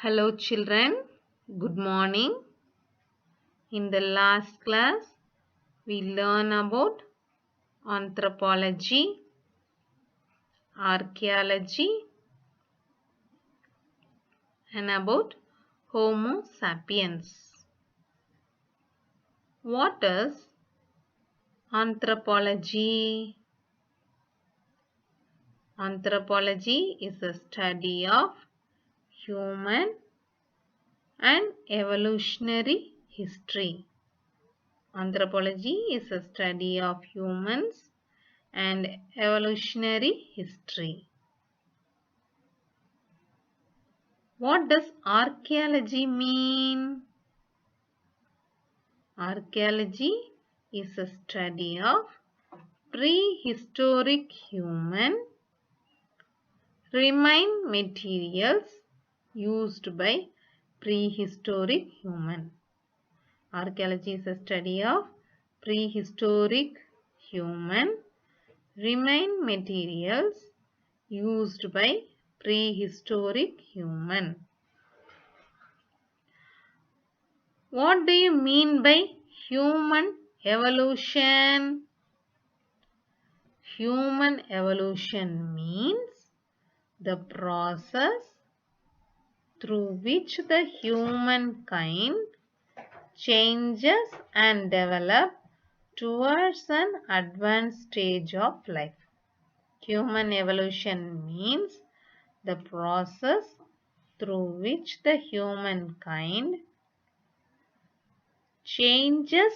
Hello children, good morning. In the last class, we learn about anthropology, archaeology and about Homo sapiens. What is anthropology? Anthropology is the study of human and evolutionary history. Anthropology is a study of humans and evolutionary history. What does archaeology mean? Archaeology is a study of prehistoric human remain materials used by prehistoric human. Archaeology is a study of prehistoric human remain materials used by prehistoric human. What do you mean by human evolution? Human evolution means the process through which the humankind changes and develops towards an advanced stage of life. Human evolution means the process through which the humankind changes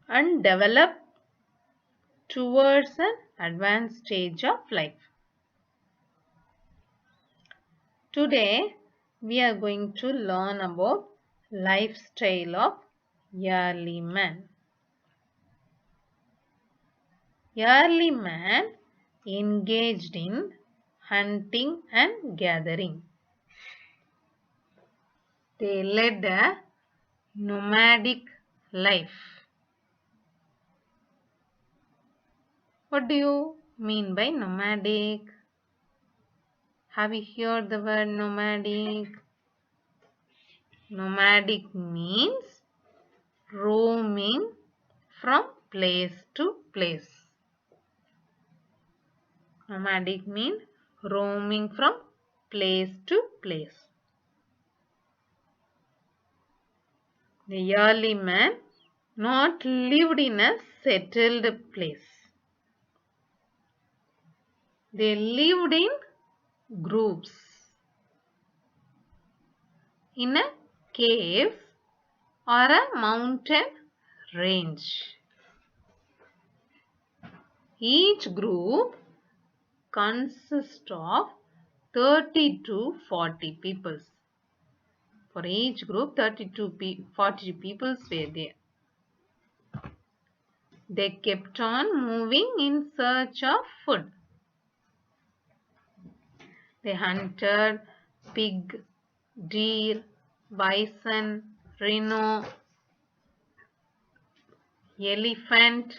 and develop towards an advanced stage of life. Today, we are going to learn about lifestyle of early man. Early man engaged in hunting and gathering. They led a nomadic life. What do you mean by nomadic? Have you heard the word nomadic? Nomadic means roaming from place to place. Nomadic means roaming from place to place. The early man not lived in a settled place. They lived in groups, in a cave or a mountain range. Each group consists of 30 to 40 people. For each group, 30 to 40 people were there. They kept on moving in search of food. They hunted pig, deer, bison, rhino, elephant,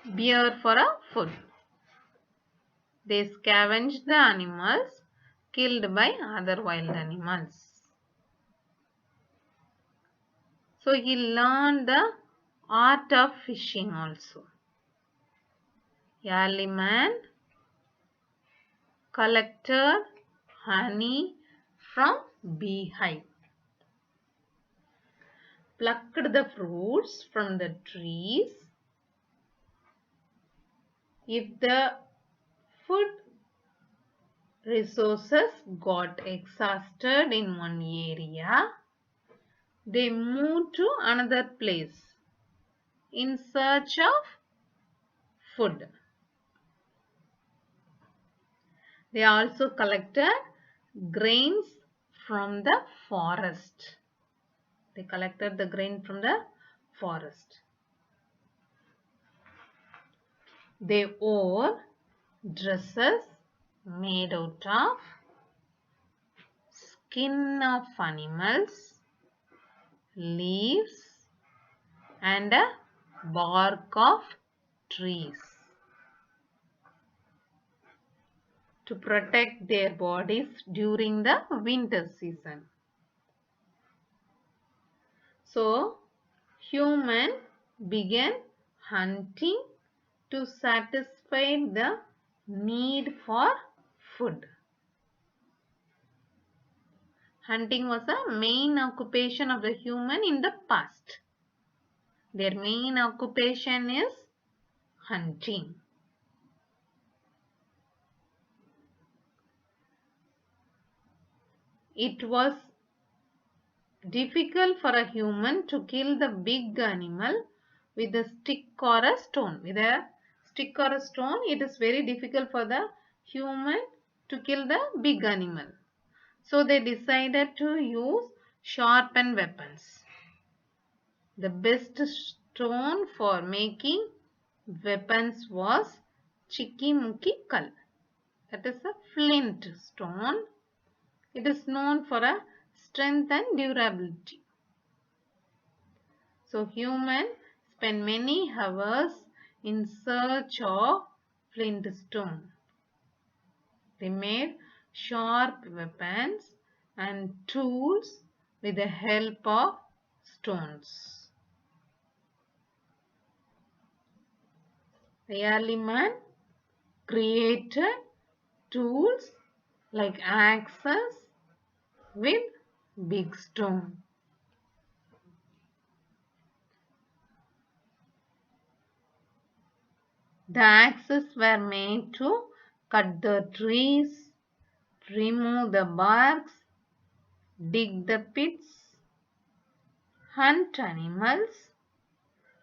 bear for a food. They scavenged the animals killed by other wild animals. So he learned the art of fishing also. Early man collected honey from beehive, plucked the fruits from the trees. If the food resources got exhausted in one area, they moved to another place in search of food. They also collected grains from the forest. They collected the grain from the forest. They wore dresses made out of skin of animals, leaves and a bark of trees. to protect their bodies during the winter season. So, human began hunting to satisfy the need for food. Hunting was a main occupation of the human in the past. Their main occupation is hunting. It was difficult for a human to kill the big animal with a stick or a stone. With a stick or a stone, it is very difficult for the human to kill the big animal. So they decided to use sharpened weapons. The best stone for making weapons was Chikimukki Kal. That is a flint stone. It is known for a strength and durability. So humans spend many hours in search of flint stone. They made sharp weapons and tools with the help of stones. The early man created tools like axes with big stone. The axes were made to cut the trees, remove the barks, dig the pits, hunt animals,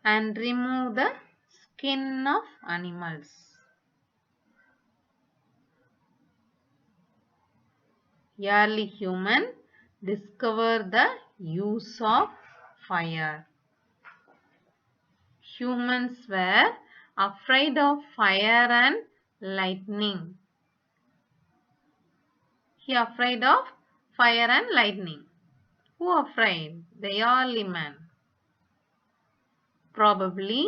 and remove the skin of animals. Early human discovered the use of fire. Humans were afraid of fire and lightning. He afraid of fire and lightning. Who afraid? The early man. Probably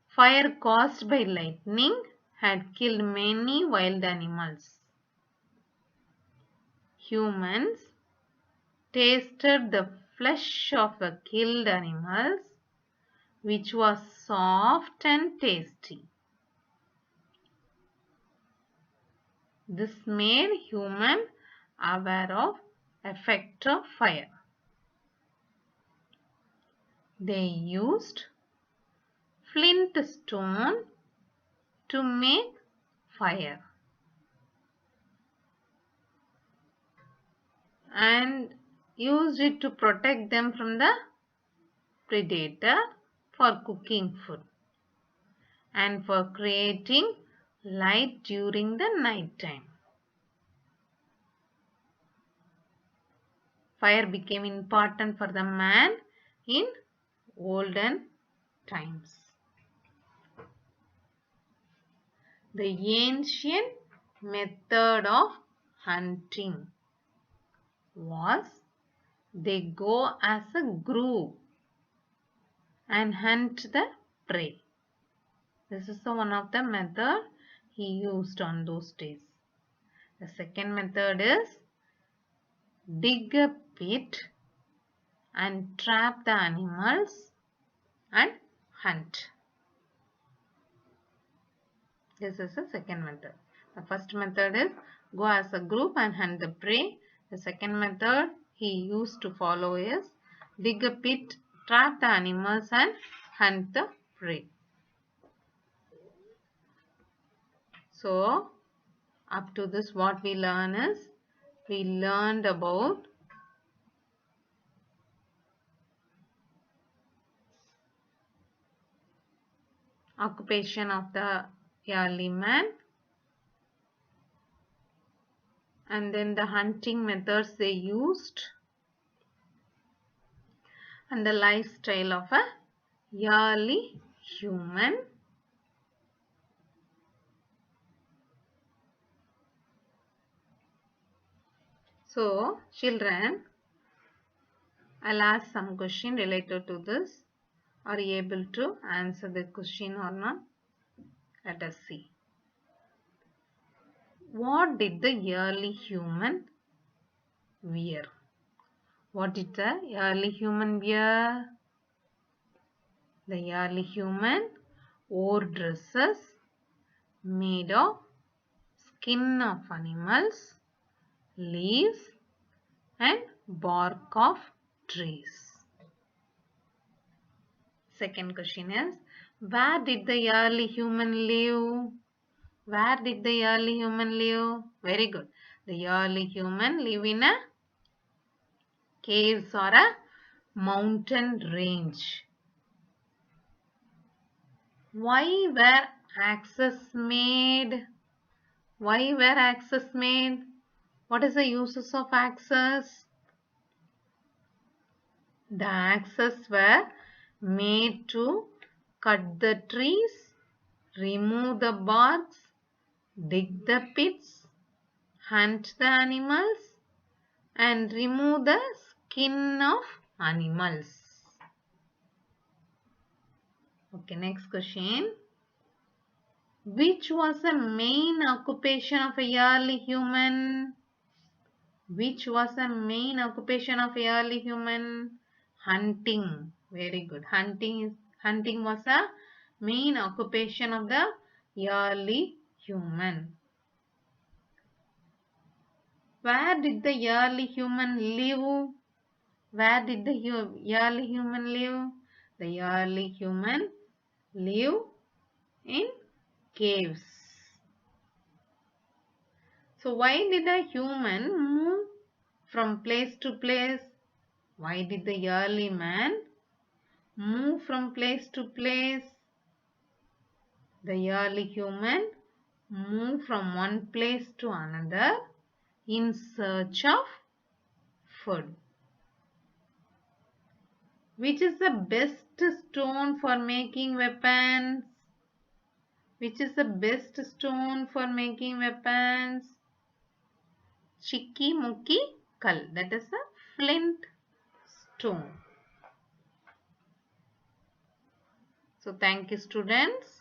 fire caused by lightning had killed many wild animals. Humans tasted the flesh of the killed animals, which was soft and tasty. This made human aware of effect of fire. They used flint stone to make fire and used it to protect them from the predator, for cooking food and for creating light during the night time. Fire became important for the man in olden times. The ancient method of hunting was they go as a group and hunt the prey. This is one of the method he used on those days. The second method is dig a pit and trap the animals and hunt. This is the second method. The first method is go as a group and hunt the prey. The second method he used to follow is dig a pit, trap the animals and hunt the prey. So, up to this what we learn is, we learned about occupation of the early man, and then the hunting methods they used, and the lifestyle of a early human. So, children, I'll ask some question related to this. Are you able to answer the question or not? Let us see. What did the early human wear? What did the early human wear? The early human wore dresses made of skin of animals, leaves and bark of trees. Second question is, where did the early human live? Where did the early human live? Very good. The early human live in a caves or a mountain range. Why were axes made? Why were axes made? What is the uses of axes? The axes were made to cut the trees, remove the barks, dig the pits, hunt the animals and remove the skin of animals. Okay, next question. Which was the main occupation of a early human? Which was the main occupation of a early human? Hunting. Very good. Hunting was a main occupation of the early human. Where did the early human live? Where did the early human live? The early human live in caves. So why did a human move from place to place? Why did the early man move from place to place? The early human moved from one place to another in search of food. Which is the best stone for making weapons? Which is the best stone for making weapons? Chikki Mukki Kal. That is a flint stone. So thank you students.